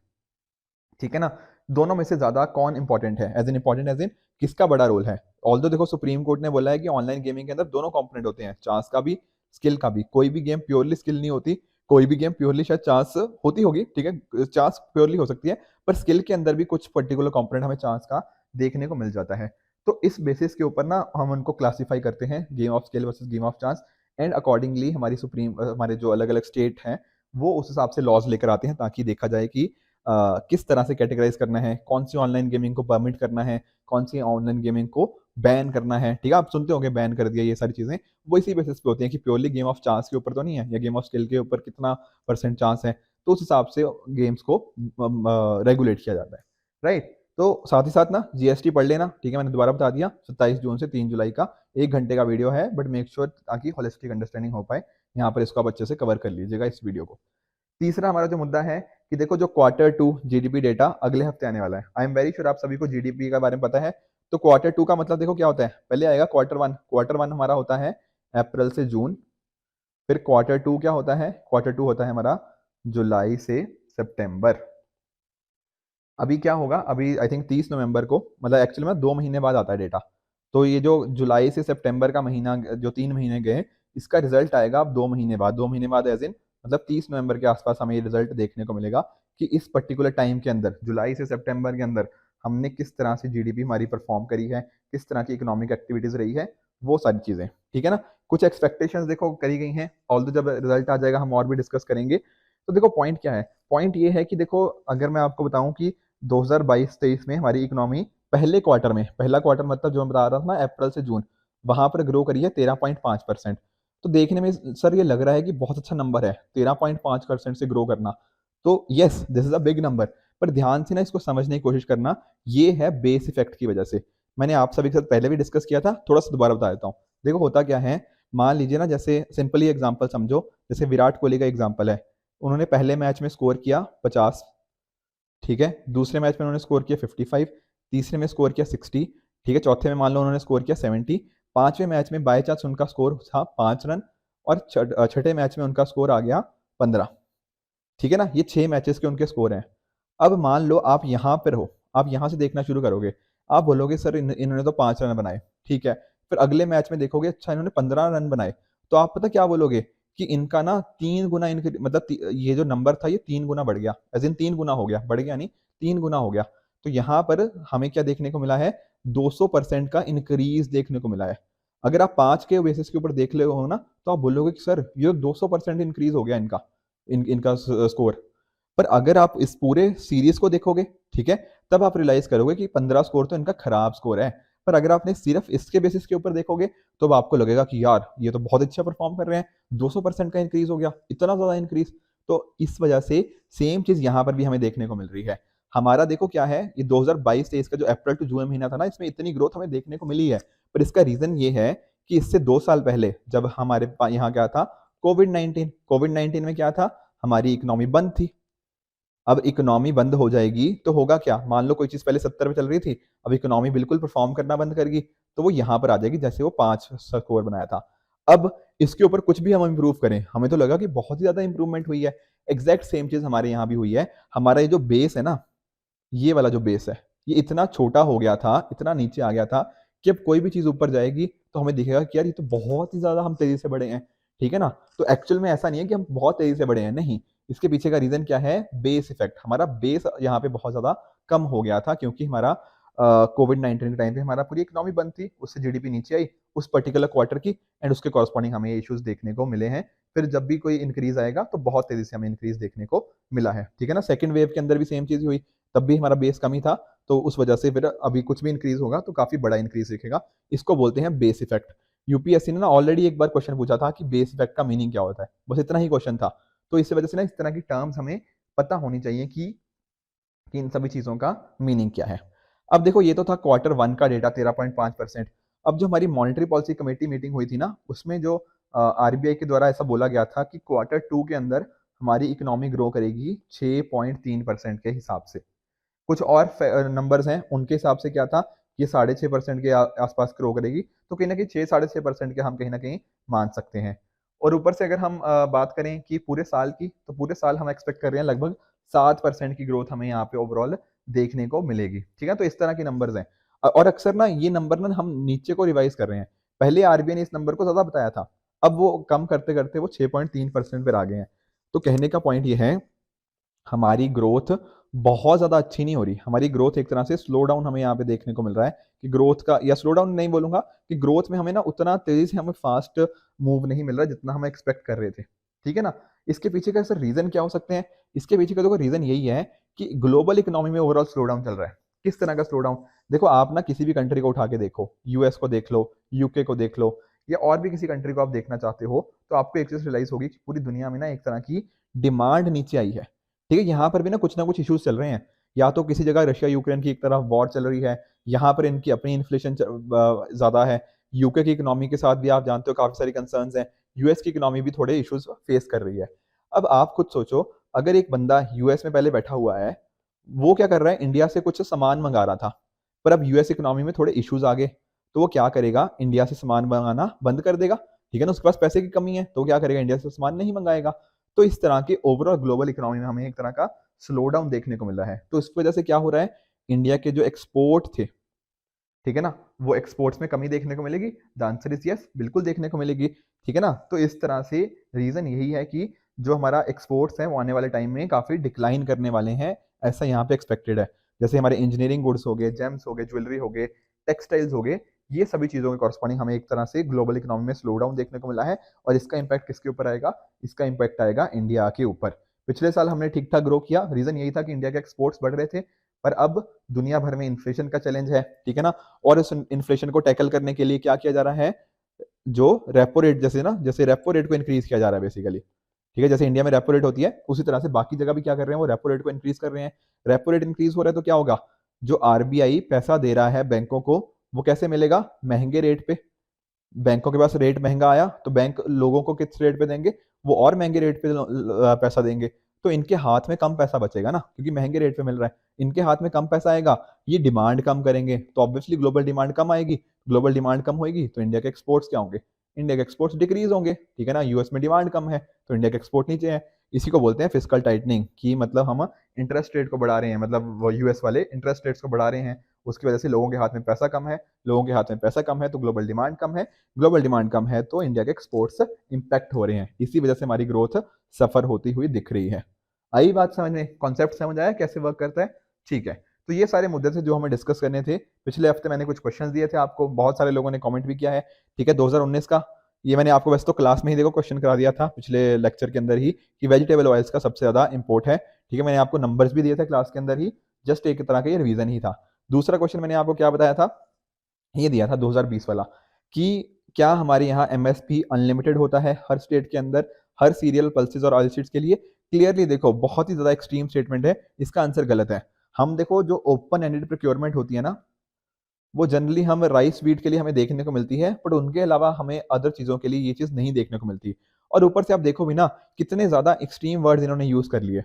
A: ठीक है ना? दोनों में से ज़्यादा कौन इम्पोर्टेंट है? एज़ इन किसका बड़ा रोल है? ऑल्दो देखो सुप्रीम कोर्ट ने बोला है कि ऑनलाइन गेमिंग के अंदर दोनों कंपोनेंट होते हैं, चांस का भी, स्किल का भी। कोई भी गेम प्योरली स्किल नहीं होती, कोई भी गेम प्योरली शायद चांस होती होगी, ठीक है? चांस प्योरली हो सकती है, पर स्किल के अंदर भी कुछ पर्टिकुलर कंपोनेंट हमें चांस का देखने को मिल जाता है। तो इस बेसिस के ऊपर ना हम उनको क्लासिफाई करते हैं, game of skill versus game of chance, and accordingly हमारी हमारे जो अलग-अलग स्टेट हैं, वो उस हिसाब से लॉज़ लेकर आते हैं ताकि देखा जाए कि किस तरह से कैटेगराइज़ करना है, कौन सी ऑनलाइन गेमिंग को परमिट करना है, कौन सी ऑनलाइन गेमिंग को बैन करना है, ठीक है? आप सुनते होंगे बैन कर दिया, ये सारी चीज़ें, वो इसी बेसिस पे होती हैं कि प्योरली गेम ऑफ चांस के ऊपर तो नहीं है, या गेम ऑफ स्किल के ऊपर कितना परसेंट चांस है, तो उस हिसाब से गेम्स को रेगुलेट किया जाता है, राइट? तो साथ ही साथ ना जीएसटी पढ़ लेना, ठीक है? मैंने दोबारा बता दिया, 27 जून से 3 जुलाई का 1 घंटे का वीडियो है, बट मेक श्योर ताकि होलिस्टिक अंडरस्टैंडिंग हो पाए, यहाँ पर इसको आप अच्छे से कवर कर लीजिएगा इस वीडियो को। तीसरा हमारा जो मुद्दा है कि देखो जो क्वार्टर 2 जीडीपी डेटा अगले हफ्ते आने वाला है। आई एम वेरी श्योर आप सभी को जीडीपी के बारे में पता है। तो क्वार्टर 2 का मतलब देखो क्या होता है? पहले आएगा क्वार्टर 1। क्वार्टर 1 हमारा होता है अप्रैल से जून। फिर क्वार्टर 2 क्या होता है? क्वार्टर 2 होता है हमारा जुलाई से सितंबर। अभी क्या होगा? अभी आई थिंक 30 नवंबर को, मतलब एक्चुअली में 2 महीने बाद आता है डेटा। तो ये जो जुलाई से सितंबर का महीना, जो 3 महीने गए, इसका रिजल्ट आएगा अब 2 महीने बाद। 2 महीने बाद एज़ इन मतलब 30 नवंबर के आसपास हमें ये रिजल्ट देखने को मिलेगा कि इस पर्टिकुलर टाइम के अंदर, जुलाई से सितंबर के अंदर, हमने किस तरह से जीडीपी हमारी परफॉर्म करी है, किस तरह की इकोनॉमिक एक्टिविटीज़ रही है, वो सारी चीज़ें। ठीक है ना? कुछ एक्सपेक्टेशंस देखो करी गई हैं, ऑल्दो जब रिजल्ट आ जाएगा हम और भी डिस्कस करेंगे। तो देखो पॉइंट क्या है? पॉइंट ये है कि देखो अगर मैं आपको बताऊँ कि 2022-23 में हमारी इकोनॉमी पहले क्वार्टर में, पहला क्वार्टर मतलब जो मैं बता रहा था ना अप्रैल से जून, वहाँ पर ग्रो करी है 13.5%। तो देखने में सर ये लग रहा है कि बहुत अच्छा नंबर है, 13.5% से ग्रो करना। तो yes, this is a big number, पर ध्यान से ना इसको समझने की कोशिश करना, ये है बेस इफ़ेक्ट की वजह से। मैंने आप सभी के साथ पहले भी डिस्कस किया था, थोड़ा-सा दोबारा बता देता हूँ। देखो होता क्या है, मान लीजिए ना जैसे सिंपली एग्ज़ाम्पल समझो, जैसे विराट कोहली का एग्ज़ाम्पल है। उन्होंने पहले मैच में स्कोर किया 50, ठीक है? दूसरे मैच में उन्होंने स्कोर किया 55, तीसरे में स्कोर किया 60, ठीक है? चौथे में मान लो उन्होंने स्कोर किया 70, पाँचवें मैच में बाय चांस उनका स्कोर था 5 रन, और छठे मैच में उनका स्कोर आ गया 15, ठीक है ना? ये 6 मैचेस के उनके स्कोर हैं। अब मान लो आप यहाँ पर हो, आप यहाँ से देखना शुरू करोगे, आप बोलोगे सर इन्होंने तो 5 रन बनाए, ठीक है? फिर अगले मैच में देखोगे अच्छा इन्होंने 15 रन बनाए, तो आप पता क्या बोलोगे कि इनका ना 3 गुना, इनके मतलब ये जो नंबर था ये 3 गुना बढ़ गया, एज़ इन 3 गुना हो गया, बढ़ गया नहीं, 3 गुना हो गया। तो यहाँ पर हमें क्या देखने को मिला है? 200% का इंक्रीज़ देखने को मिला है। अगर आप 5 के बेसिस के ऊपर देख रहे हो ना, तो आप बोलोगे कि सर ये 200% इंक्रीज़ हो गया इनका, इनका स्कोर। पर अगर आप इस पूरे सीरीज को देखोगे, ठीक है, तब आप रियलाइज करोगे कि 15 स्कोर तो इनका खराब स्कोर है। पर अगर आपने सिर्फ इसके बेसिस के ऊपर देखोगे तो अब आपको लगेगा कि यार ये तो बहुत अच्छा परफॉर्म कर रहे हैं, 200% का इंक्रीज हो गया, इतना ज्यादा इंक्रीज। तो इस वजह से सेम चीज यहाँ पर भी हमें देखने को मिल रही है। हमारा देखो क्या है, ये 2022-23 का जो अप्रैल टू जून महीना था ना, इसमें इतनी ग्रोथ हमें देखने को मिली है। पर इसका रीजन ये है कि इससे 2 साल पहले जब हमारे यहाँ क्या था, कोविड 19 में क्या था, हमारी इकोनॉमी बंद थी। अब इकोनॉमी बंद हो जाएगी तो होगा क्या, मान लो कोई चीज पहले 70 पे चल रही थी, अब इकोनॉमी बिल्कुल परफॉर्म करना बंद करेगी, तो वो यहाँ पर आ जाएगी जैसे वो 5 स्कोर बनाया था। अब इसके ऊपर कुछ भी हम इंप्रूव करें, हमें तो लगा कि बहुत ही ज्यादा इंप्रूवमेंट हुई है। एग्जैक्ट सेम चीज हमारे यहाँ भी हुई है। हमारा ये जो बेस है ना, ये वाला जो बेस है, ये इतना छोटा हो गया था, इतना नीचे आ गया था कि अब कोई भी चीज ऊपर जाएगी तो हमें दिखेगा कि यार ये तो बहुत ही ज्यादा हम तेजी से बढ़े हैं, ठीक है ना। तो एक्चुअल में ऐसा नहीं है कि हम बहुत तेजी से बढ़े हैं, नहीं। इसके पीछे का रीजन क्या है, बेस इफेक्ट। हमारा बेस यहाँ पे बहुत ज्यादा कम हो गया था क्योंकि हमारा कोविड 19 के टाइम पे हमारा पूरी इकोनॉमी बंद थी, उससे जीडीपी नीचे आई उस पर्टिकुलर क्वार्टर की, एंड उसके कॉरस्पॉन्डिंग हमें ये इश्यूज देखने को मिले हैं। फिर जब भी कोई इंक्रीज आएगा तो बहुत तेजी से हमें इंक्रीज देखने को मिला है, ठीक है ना। सेकंड वेव के अंदर भी सेम चीज हुई, तब भी हमारा बेस कम ही था, तो उस वजह से फिर अभी कुछ भी इंक्रीज होगा तो काफी बड़ा इंक्रीज दिखेगा। इसको बोलते हैं बेस इफेक्ट। यूपीएससी ने ना ऑलरेडी एक बार क्वेश्चन पूछा था कि बेस इफेक्ट का मीनिंग क्या होता है, बस इतना ही क्वेश्चन था। तो इस वजह से ना इस तरह की टर्म्स हमें पता होनी चाहिए कि इन सभी चीजों का मीनिंग क्या है। अब देखो ये तो था Q1 का डेटा 13.5%। अब जो हमारी मॉनेटरी पॉलिसी कमेटी मीटिंग हुई थी ना, उसमें जो आरबीआई के द्वारा ऐसा बोला गया था कि Q2 के अंदर हमारी इकोनॉमी ग्रो करेगी 6.3% के हिसाब से। कुछ और नंबर्स हैं उनके हिसाब से क्या था, ये 6.5% के आसपास ग्रो करेगी, तो कहीं ना कहीं 6-6.5% के हम कहीं ना कहीं मान सकते हैं। और ऊपर से अगर हम बात करें कि पूरे साल की, तो पूरे साल हम एक्सपेक्ट कर रहे हैं लगभग 7% की ग्रोथ हमें यहाँ पे ओवरऑल देखने को मिलेगी, ठीक है। तो इस तरह के नंबर्स हैं। और अक्सर ना ये नंबर ना हम नीचे को रिवाइज कर रहे हैं। पहले आरबीआई ने इस नंबर को ज्यादा बताया था, अब वो कम करते करते वो 6.3% पर आ गए हैं। तो कहने का पॉइंट ये है, हमारी ग्रोथ बहुत ज्यादा अच्छी नहीं हो रही, हमारी ग्रोथ एक तरह से स्लो डाउन हमें यहाँ पे देखने को मिल रहा है। कि ग्रोथ का, या स्लो डाउन नहीं बोलूंगा, कि ग्रोथ में हमें ना उतना तेजी से हमें फास्ट मूव नहीं मिल रहा जितना हम एक्सपेक्ट कर रहे थे, ठीक है ना। इसके पीछे का सर रीजन क्या हो सकते हैं, इसके पीछे का देखो रीजन यही है कि ग्लोबल इकोनॉमी में ओवरऑल स्लो डाउन चल रहा है। किस तरह का स्लो डाउन, देखो आप ना किसी भी कंट्री को उठा के देखो, यूएस को देख लो, यूके को देख लो, या और भी किसी कंट्री को आप देखना चाहते हो, तो आपको एक चीज रियलाइज होगी कि पूरी दुनिया में ना एक तरह की डिमांड नीचे आई है, ठीक है। यहाँ पर भी ना कुछ इश्यूज चल रहे हैं। या तो किसी जगह रशिया यूक्रेन की एक तरफ वॉर चल रही है, यहाँ पर इनकी अपनी इन्फ्लेशन ज्यादा है। यूके की इकोनॉमी के साथ भी आप जानते हो काफी सारी कंसर्न्स हैं। यूएस की इकोनॉमी भी थोड़े इश्यूज फेस कर रही है। अब आप खुद सोचो, अगर एक बंदा यूएस में पहले बैठा हुआ है, वो क्या कर रहा है, इंडिया से कुछ सामान मंगा रहा था, पर अब यूएस इकोनॉमी में थोड़े इश्यूज आ गए, तो वो क्या करेगा, इंडिया से सामान मंगाना बंद कर देगा, ठीक है ना। उसके पास पैसे की कमी है तो क्या करेगा, इंडिया से सामान नहीं मंगाएगा। तो इस तरह के ओवरऑल ग्लोबल इकोनॉमी में हमें एक तरह का स्लो डाउन देखने को मिल रहा है। तो इस वजह से क्या हो रहा है, इंडिया के जो एक्सपोर्ट थे, ठीक है ना, वो एक्सपोर्ट्स में कमी देखने को मिलेगी। द आंसर इज यस, बिल्कुल देखने को मिलेगी, ठीक है ना। तो इस तरह से रीजन यही है कि जो हमारा एक्सपोर्ट्स है वो आने वाले टाइम में काफी डिक्लाइन करने वाले हैं, ऐसा यहाँ पे एक्सपेक्टेड है। जैसे हमारे इंजीनियरिंग गुड्स हो गए, जेम्स हो गए, ज्वेलरी हो गए, टेक्सटाइल्स हो गए, ये सभी चीजों के कॉरस्पॉन्डिंग हमें एक तरह से ग्लोबल इकोनॉमी में स्लो डाउन देखने को मिला है। और इसका इंपैक्ट किसके ऊपर आएगा, इसका इंपैक्ट आएगा इंडिया के ऊपर। पिछले साल हमने ठीक ठाक ग्रो किया, रीजन यही था कि इंडिया के एक्सपोर्ट्स बढ़ रहे थे, पर अब दुनिया भर में इन्फ्लेशन का चैलेंज है, ठीक है ना। और इस इन्फ्लेशन को टैकल करने के लिए क्या किया जा रहा है, जो रेपो रेट, जैसे रेपो रेट को इंक्रीज किया जा रहा है बेसिकली, ठीक है। जैसे इंडिया में रेपो रेट होती है, उसी तरह से बाकी जगह भी क्या कर रहे हैं, वो रेपो रेट को इंक्रीज कर रहे हैं। रेपो रेट इंक्रीज हो रहा है तो क्या होगा, जो आरबीआई पैसा दे रहा है बैंकों को, वो कैसे मिलेगा, महंगे रेट पे। बैंकों के पास रेट महंगा आया तो बैंक लोगों को किस रेट पे देंगे, वो और महंगे रेट पे पैसा देंगे। तो इनके हाथ में कम पैसा बचेगा ना, क्योंकि महंगे रेट पे मिल रहा है, इनके हाथ में कम पैसा आएगा, ये डिमांड कम करेंगे तो ऑब्वियसली ग्लोबल डिमांड कम आएगी। ग्लोबल डिमांड कम होगी तो इंडिया के एक्सपोर्ट्स क्या होंगे, इंडिया के एक्सपोर्ट्स डिक्रीज होंगे, ठीक है ना। यूएस में डिमांड कम है तो इंडिया के एक्सपोर्ट नीचे है। इसी को बोलते हैं फिस्कल टाइटनिंग, कि मतलब हम इंटरेस्ट रेट को बढ़ा रहे हैं, मतलब वो यूएस वाले इंटरेस्ट रेट्स को बढ़ा रहे हैं, उसकी वजह से लोगों के हाथ में पैसा कम है, लोगों के हाथ में पैसा कम है तो ग्लोबल डिमांड कम है, ग्लोबल डिमांड कम है तो इंडिया के एक्सपोर्ट्स इंपैक्ट हो रहे हैं, इसी वजह से हमारी ग्रोथ सफर होती हुई दिख रही है। आई बात समझ में, कॉन्सेप्ट समझ आया कैसे वर्क करता है, ठीक है। तो ये सारे मुद्दे थे जो हमें डिस्कस करने थे। पिछले हफ्ते मैंने कुछ क्वेश्चंस दिए थे आपको, बहुत सारे लोगों ने कमेंट भी किया है, ठीक है। 2019 का ये मैंने आपको वैसे तो क्लास में ही देखो क्वेश्चन करा दिया था पिछले लेक्चर के अंदर ही, कि वेजिटेबल ऑयल्स का सबसे ज्यादा इंपोर्ट है, ठीक है, मैंने आपको नंबर्स भी दिए थे क्लास के अंदर ही, जस्ट एक तरह का ये रिवीजन ही था। दूसरा क्वेश्चन मैंने आपको क्या बताया था, ये दिया था 2020 वाला, कि क्या हमारे यहाँ एमएसपी अनलिमिटेड होता है हर स्टेट के अंदर, हर सीरियल, पल्सेस और ऑयल सीड्स के लिए। क्लियरली देखो, बहुत ही ज्यादा एक्सट्रीम स्टेटमेंट है, इसका आंसर गलत है। हम देखो, जो ओपन एंडेड प्रोक्योरमेंट होती है ना, वो जनरली हम राइस वीट के लिए हमें देखने को मिलती है, बट उनके अलावा हमें अदर चीजों के लिए ये चीज नहीं देखने को मिलती। और ऊपर से आप देखो भी ना, कितने ज्यादा एक्सट्रीम वर्ड्स इन्होंने यूज कर लिए।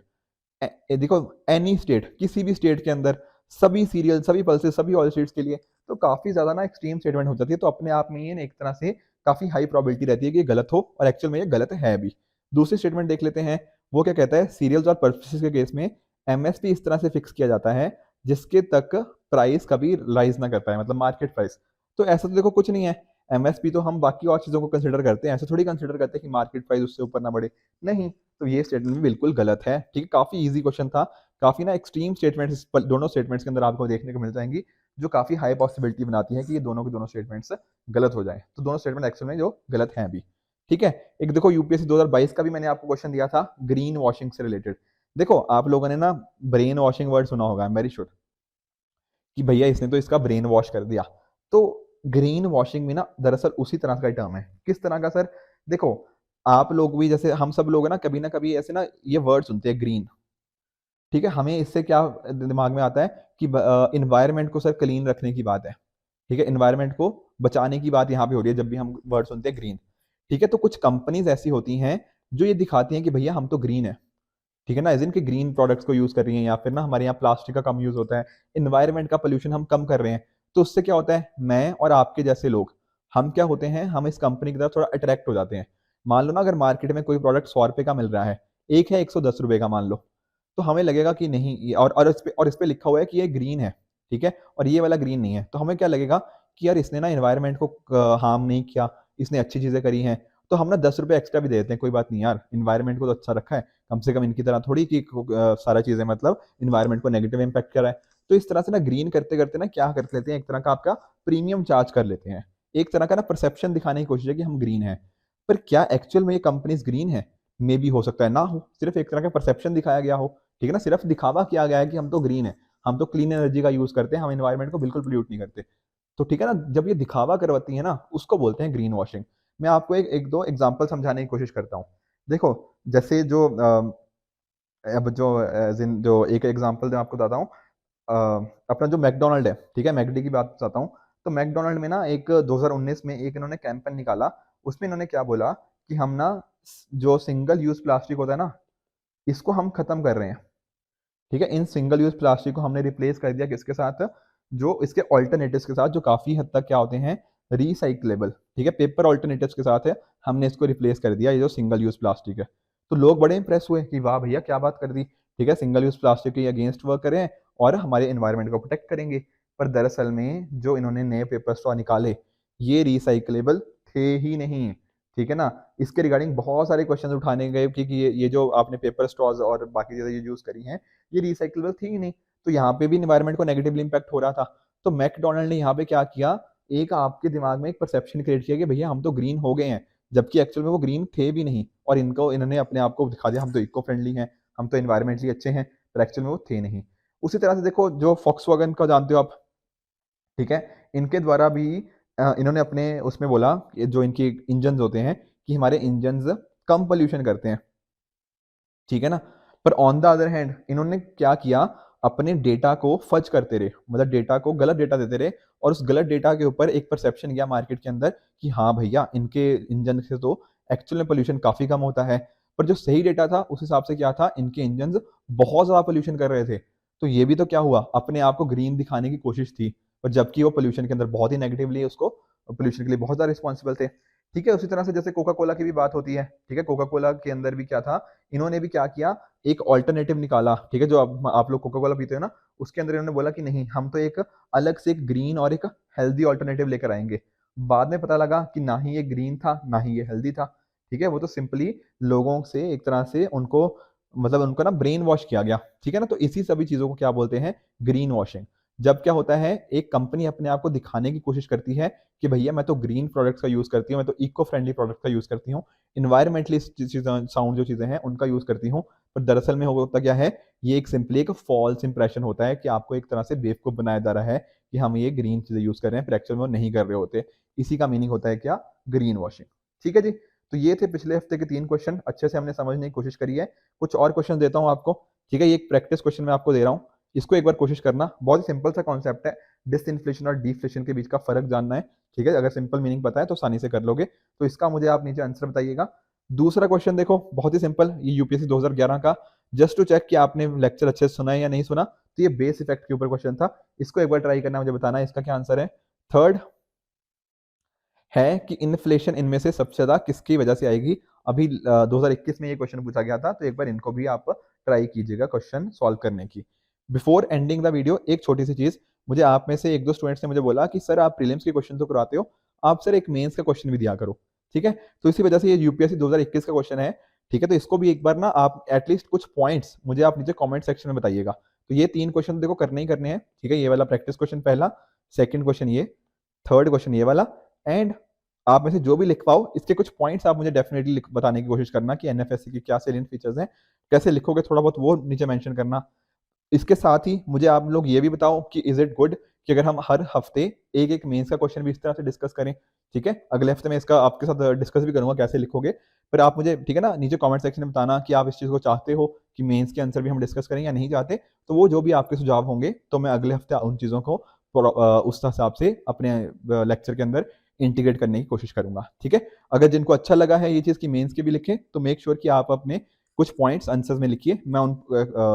A: देखो, एनी स्टेट, किसी भी स्टेट के अंदर सभी सीरियल, सभी पल्सेस, सभी ऑयल सीड्स के लिए, तो काफी ज्यादा ना एक्सट्रीम स्टेटमेंट हो जाती है। तो अपने आप में ये एक तरह से काफी हाई प्रोबेबिलिटी रहती है कि ये गलत हो, और एक्चुअल में ये गलत है भी। दूसरी स्टेटमेंट देख लेते हैं, वो क्या कहता है, सीरियल्स और पल्सेस के केस में एमएसपी इस तरह से फिक्स किया जाता है जिसके तक प्राइस कभी राइज ना करता है, मतलब मार्केट प्राइस। तो ऐसा तो देखो कुछ नहीं है, एमएसपी तो हम बाकी और चीजों को कंसिडर करते हैं, ऐसे थोड़ी कंसिडर करते हैं कि मार्केट प्राइस उससे ऊपर ना बढ़े, नहीं। तो ये स्टेटमेंट भी बिल्कुल गलत है। ठीक है, काफी इजी क्वेश्चन था, काफी ना एक्सट्रीम स्टेटमेंट्स दोनों स्टेटमेंट्स के अंदर आपको देखने को मिल जाएंगी, जो काफी हाई पॉसिबिलिटी बनाती है कि ये दोनों के दोनों स्टेटमेंट्स गलत हो जाए। तो दोनों स्टेटमेंट एक्चुअल में जो गलत हैं अभी। ठीक है, एक देखो यूपीएससी 2022 का भी मैंने आपको क्वेश्चन दिया था ग्रीन वॉशिंग से रिलेटेड। देखो, आप लोगों ने ना ब्रेन वॉशिंग वर्ड सुना होगा, वेरी श्योर, कि भैया इसने तो इसका ब्रेन वॉश कर दिया। तो ग्रीन वॉशिंग भी ना दरअसल उसी तरह का टर्म है। किस तरह का सर? देखो, आप लोग भी, जैसे हम सब लोग ना कभी ऐसे ना ये वर्ड सुनते हैं ग्रीन। ठीक है, हमें इससे क्या दिमाग में आता है कि इन्वायरमेंट को सर क्लीन रखने की बात है। ठीक है, इन्वायरमेंट को बचाने की बात यहाँ पे हो रही है जब भी हम वर्ड सुनते हैं ग्रीन। ठीक है, तो कुछ कंपनीज ऐसी होती हैं जो ये दिखाती हैं कि भैया हम तो ग्रीन है। ठीक है ना, जिनके ग्रीन प्रोडक्ट्स को यूज कर रही हैं, या फिर ना हमारे यहाँ प्लास्टिक का कम यूज होता है, इन्वायरमेंट का पोल्यूशन हम कम कर रहे हैं। तो उससे क्या होता है, मैं और आपके जैसे लोग, हम क्या होते हैं, हम इस कंपनी की तरफ थोड़ा अट्रैक्ट हो जाते हैं। मान लो ना, अगर मार्केट में कोई प्रोडक्ट 100 रुपए का मिल रहा है, एक है 110 रुपए का मान लो, तो हमें लगेगा कि नहीं और इस पे लिखा हुआ है कि ये ग्रीन है। ठीक है, और ये वाला ग्रीन नहीं है, तो हमें क्या लगेगा कि यार इसने ना इन्वायरमेंट को हार्म नहीं किया, इसने अच्छी चीजें करी हैं। तो हम ना 10 रुपए एक्स्ट्रा भी दे देते हैं, कोई बात नहीं यार, इन्वायरमेंट को तो अच्छा रखा है, कम से कम इनकी तरह थोड़ी कि सारा चीजें मतलब इन्वायरमेंट को नेगेटिव इम्पैक्ट कर रहा है। तो इस तरह से ना ग्रीन करते करते ना क्या कर लेते हैं, एक तरह का आपका प्रीमियम चार्ज कर लेते हैं। एक तरह का ना परसेप्शन दिखाने की कोशिश है कि हम ग्रीन है। पर क्या एक्चुअल में ये कंपनीज ग्रीन है? मे भी हो सकता है ना हो, सिर्फ एक तरह का परसेप्शन दिखाया गया हो। ठीक है ना, सिर्फ दिखावा किया गया है कि हम तो ग्रीन है, हम तो क्लीन एनर्जी का यूज करते हैं, हम इन्वायरमेंट को बिल्कुल पोल्यूट नहीं करते। तो ठीक है ना, जब ये दिखावा करवाती है ना, उसको बोलते हैं ग्रीन वॉशिंग। मैं आपको एक दो एग्जांपल समझाने की कोशिश करता हूँ। देखो, जैसे जो अब जो जो एक एग्जांपल मैं आपको बताता हूँ, अपना जो मैकडोनल्ड है, ठीक है, मैकडी की बात बताता हूँ। तो मैकडोनल्ड में ना एक 2019 में एक इन्होंने कैंपेन निकाला। उसमें इन्होंने क्या बोला कि हम ना जो सिंगल यूज प्लास्टिक होता है ना, इसको हम खत्म कर रहे हैं। ठीक है, इन सिंगल यूज प्लास्टिक को हमने रिप्लेस कर दिया किसके साथ, जो इसके ऑल्टरनेटिव्स के साथ, जो काफी हद तक क्या होते हैं, रिसाइक्लेबल। ठीक है, पेपर ऑल्टरनेटिव्स के साथ है, हमने इसको रिप्लेस कर दिया, ये जो सिंगल यूज प्लास्टिक है। तो लोग बड़े इंप्रेस हुए कि वाह भैया क्या बात कर दी। ठीक है, सिंगल यूज प्लास्टिक के अगेंस्ट वर्क करें और हमारे एनवायरनमेंट को प्रोटेक्ट करेंगे। पर दरअसल में जो इन्होंने नए पेपर स्ट्रॉ निकाले, ये रिसाइक्लेबल थे ही नहीं। ठीक है ना, इसके रिगार्डिंग बहुत सारे क्वेश्चन उठाने गए कि ये जो आपने पेपर स्ट्रॉज और बाकी चीजें यूज करी हैं, ये रिसाइक्लेबल थी ही नहीं। तो यहाँ पे भी इन्वायरमेंट को नेगेटिवली इम्पैक्ट हो रहा था। तो मैकडोनल्ड ने यहाँ पे क्या किया, एक आपके दिमाग में एक परसेप्शन क्रिएट किया कि भैया हम तो ग्रीन हो गए हैं, जबकि एक्चुअल में वो ग्रीन थे भी नहीं। और इन्होंने अपने आप को दिखा दिया हम तो इको फ्रेंडली हैं, हम तो इन्वायरमेंटली अच्छे हैं, पर एक्चुअल में वो थे नहीं। उसी तरह से देखो, जो फॉक्सवैगन का जानते हो आप, ठीक है, इनके द्वारा भी इन्होंने अपने उसमें बोला कि जो इनके इंजन होते हैं, कि हमारे इंजन कम पोल्यूशन करते हैं। ठीक है ना, पर ऑन द अदर हैंड इन्होंने क्या किया, अपने डेटा को फज करते रहे, मतलब डेटा को गलत डेटा देते रहे, और उस गलत डेटा के ऊपर एक परसेप्शन गया मार्केट के अंदर कि हाँ भैया इनके इंजन से तो एक्चुअल में पोल्यूशन काफी कम होता है। पर जो सही डेटा था उस हिसाब से क्या था, इनके इंजन बहुत ज्यादा पोल्यूशन कर रहे थे। तो ये भी तो क्या हुआ, अपने आप को ग्रीन दिखाने की कोशिश थी, पर जबकि वो पोल्यूशन के अंदर बहुत ही नेगेटिवली उसको, पोल्यूशन के लिए बहुत ज्यादा रिस्पॉन्सिबल थे। ठीक है, उसी तरह से जैसे कोका कोला की भी बात होती है। ठीक है, कोका कोला के अंदर भी क्या था, इन्होंने भी क्या किया, एक ऑल्टरनेटिव निकाला। ठीक है, जो आप लोग कोका कोला पीते हो ना, उसके अंदर इन्होंने बोला कि नहीं, हम तो एक अलग से एक ग्रीन और एक हेल्दी ऑल्टरनेटिव लेकर आएंगे। बाद में पता लगा कि ना ही ये ग्रीन था, ना ही ये हेल्दी था। ठीक है, वो तो सिंपली लोगों से एक तरह से उनको, मतलब उनको ना ब्रेन वॉश किया गया। ठीक है ना, तो इसी सभी चीजों को क्या बोलते हैं, ग्रीन वॉशिंग। जब क्या होता है, एक कंपनी अपने आप को दिखाने की कोशिश करती है कि भैया मैं तो ग्रीन प्रोडक्ट्स का यूज़ करती हूँ, मैं तो इको फ्रेंडली प्रोडक्ट का यूज़ करती हूँ, इन्वायरमेंटली साउंड जो चीज़ें हैं उनका यूज़ करती हूँ, पर दरअसल में होता क्या है, ये एक सिंपली एक फॉल्स इंप्रेशन होता है कि आपको एक तरह से बेवकूफ़ बनाया जा रहा है कि हम ये ग्रीन चीज़ें यूज़ कर रहे हैं, पर एक्चुअल में वो नहीं कर रहे होते। इसी का मीनिंग होता है क्या, ग्रीन वॉशिंग। ठीक है जी। तो ये थे पिछले हफ्ते के 3 क्वेश्चन, अच्छे से हमने समझने की कोशिश करी है। कुछ और क्वेश्चन देता हूँ आपको, ठीक है? ये एक प्रैक्टिस क्वेश्चन मैं आपको दे रहा हूँ, इसको एक बार कोशिश करना। बहुत ही सिंपल सा कॉन्सेप्ट है, डिसइन्फ्लेशन और डिफ्लेशन के बीच का फ़र्क जानना है, ठीक है? अगर सिंपल मीनिंग पता है तो आसानी से कर लोगे। तो इसका मुझे आप नीचे आंसर बताइएगा। दूसरा क्वेश्चन देखो, बहुत ही सिंपल, ये यूपीएससी 2011 का, जस्ट टू चेक कि आपने लेक्चर अच्छे से सुना है या नहीं सुना, तो ये बेस इफेक्ट के ऊपर क्वेश्चन था। इसको एक बार ट्राई करना, मुझे बताना है इसका क्या आंसर है। थर्ड है कि इन्फ्लेशन इनमें से सबसे ज़्यादा किसकी वजह से आएगी? अभी 2021 में ये क्वेश्चन पूछा गया था, तो एक बार इनको भी आप ट्राई कीजिएगा क्वेश्चन सॉल्व करने की। बिफोर एंडिंग द वीडियो एक छोटी-सी चीज़, मुझे आप में से 1-2 स्टूडेंट्स ने मुझे बोला कि सर आप प्रीलिम्स के क्वेश्चन तो करवाते हो, आप सर एक मेंस का क्वेश्चन भी दिया करो, ठीक है? तो इसी वजह से ये यूपीएससी 2021 का क्वेश्चन है, ठीक है? तो इसको भी एक बार ना आप एटलीस्ट कुछ पॉइंट्स मुझे आप नीचे कमेंट सेक्शन में बताइएगा। तो ये 3 क्वेश्चन देखो करने ही करने हैं, ठीक है? ये वाला प्रैक्टिस क्वेश्चन पहला, सेकंड क्वेश्चन ये, थर्ड क्वेश्चन ये वाला, एंड आप में से जो भी लिख पाओ, इसके कुछ पॉइंट्स आप मुझे डेफिनिटली बताने की कोशिश करना कि एनएफएससी के क्या सैलिएंट फीचर्स हैं, कैसे लिखोगे थोड़ा बहुत वो नीचे मेंशन करना। इसके साथ ही मुझे आप लोग ये भी बताओ कि इज़ इट गुड कि अगर हम हर हफ्ते एक-एक मेंस का क्वेश्चन भी इस तरह से डिस्कस करें, ठीक है? अगले हफ्ते मैं इसका आपके साथ डिस्कस भी करूँगा कैसे लिखोगे। पर आप मुझे, ठीक है ना, नीचे कमेंट सेक्शन में बताना कि आप इस चीज़ को चाहते हो कि मेंस के आंसर भी हम डिस्कस करें या नहीं चाहते। तो वो जो भी आपके सुझाव होंगे, तो मैं अगले हफ्ते उन चीज़ों को उस हिसाब से अपने लेक्चर के अंदर इंटीग्रेट करने की कोशिश करूँगा, ठीक है? अगर जिनको अच्छा लगा है ये चीज़ कि मेंस के भी लिखें, तो मेक श्योर कि आप अपने कुछ पॉइंट्स आंसर्स में लिखिए। मैं उन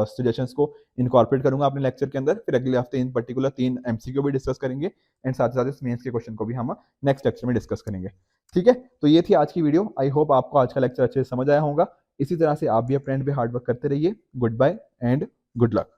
A: सजेशंस को इनकॉर्पोरेट करूँगा अपने लेक्चर के अंदर। फिर अगले हफ्ते इन पर्टिकुलर 3 एमसीक्यू भी डिस्कस करेंगे, एंड साथ ही साथ इस मेंस के क्वेश्चन को भी हम नेक्स्ट लेक्चर में डिस्कस करेंगे। ठीक है? तो ये थी आज की वीडियो। आई होप आपको आज का लेक्चर अच्छे से समझ आया होगा। इसी तरह से आप भी अपने एंड पे हार्ड वर्क करते रहिए। Good bye and good luck.